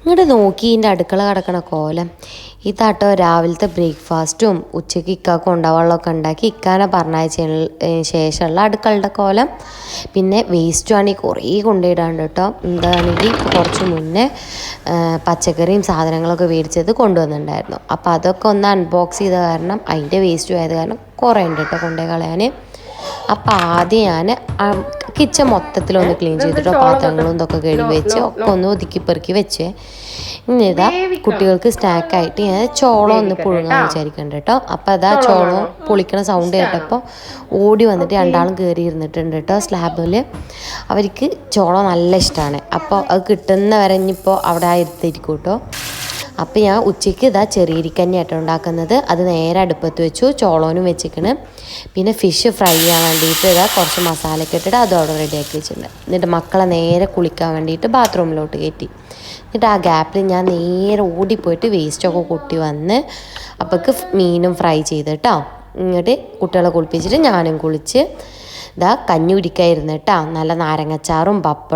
ഇങ്ങോട്ട് നോക്കി ഇതിൻ്റെ അടുക്കള കിടക്കണ കോലം ഇതാട്ടോ രാവിലത്തെ ബ്രേക്ക്ഫാസ്റ്റും ഉച്ചയ്ക്ക് ഇക്കാക്ക് കൊണ്ടുപോകാനുള്ളതൊക്കെ ഉണ്ടാക്കി ഇക്കാനെ പറഞ്ഞയച്ചതിന് ശേഷമുള്ള അടുക്കളുടെ കോലം. പിന്നെ വേസ്റ്റുമാണ് ഈ കുറേ കൊണ്ടുപോയിടാണ്ട് കേട്ടോ. എന്താണെങ്കിൽ കുറച്ച് മുന്നേ പച്ചക്കറിയും സാധനങ്ങളൊക്കെ മേടിച്ചത് കൊണ്ടുവന്നിട്ടുണ്ടായിരുന്നു. അപ്പോൾ അതൊക്കെ ഒന്ന് അൺബോക്സ് ചെയ്ത കാരണം അതിൻ്റെ വേസ്റ്റും ആയത് കാരണം കുറേ ഉണ്ട് കേട്ടോ കൊണ്ടുപോയി കളയാൻ. അപ്പം ആദ്യം ഞാൻ കിച്ചൺ മൊത്തത്തിലൊന്ന് ക്ലീൻ ചെയ്തിട്ടോ പാത്രങ്ങളും ഇതൊക്കെ കഴുകി വെച്ച് ഒക്കെ ഒന്ന് ഒതുക്കി പെറുക്കി വെച്ച് ഇനി ഇതാ കുട്ടികൾക്ക് സ്നാക്കായിട്ട് ഞാൻ ചോളം ഒന്ന് പുഴുങ്ങാൻ വിചാരിക്കുന്നുണ്ട് കേട്ടോ. അപ്പം അതാ ചോളം പൊളിക്കണ സൗണ്ട് കേട്ടപ്പോൾ ഓടി വന്നിട്ട് രണ്ടാളും കയറി ഇരുന്നിട്ടുണ്ട് കേട്ടോ സ്ലാബിൽ. അവർക്ക് ചോളം നല്ല ഇഷ്ടമാണ്. അപ്പോൾ അത് കിട്ടുന്ന വരെ ഇനിയിപ്പോൾ അവിടെ ഇരുത്തിരിക്കും കേട്ടോ. അപ്പോൾ ഞാൻ ഉച്ചയ്ക്ക് ഇതാ ചെറിയരിക്കഞ്ഞിയാട്ടോ ഉണ്ടാക്കുന്നത്. അത് നേരെ അടുപ്പത്ത് വെച്ചു, ചോളോനും വെച്ചിക്കണ്. പിന്നെ ഫിഷ് ഫ്രൈ ചെയ്യാൻ വേണ്ടിയിട്ട് ഇതാ കുറച്ച് മസാലയൊക്കെ ഇട്ടിട്ട് അതും അവിടെ റെഡിയാക്കി വെച്ചിട്ടുണ്ട്. എന്നിട്ട് മക്കളെ നേരെ കുളിക്കാൻ വേണ്ടിയിട്ട് ബാത്റൂമിലോട്ട് കയറ്റി. എന്നിട്ട് ആ ഗ്യാപ്പിൽ ഞാൻ നേരെ ഓടിപ്പോയിട്ട് വേസ്റ്റൊക്കെ കൊട്ടി വന്ന് അപ്പോൾക്ക് മീനും ഫ്രൈ ചെയ്തിട്ടോ. ഇങ്ങോട്ട് കുട്ടികളെ കുളിപ്പിച്ചിട്ട് ഞാനും കുളിച്ച് ഇതാ കഞ്ഞി കുടിക്കായിരുന്നു കേട്ടോ. നല്ല നാരങ്ങച്ചാറും പപ്പടും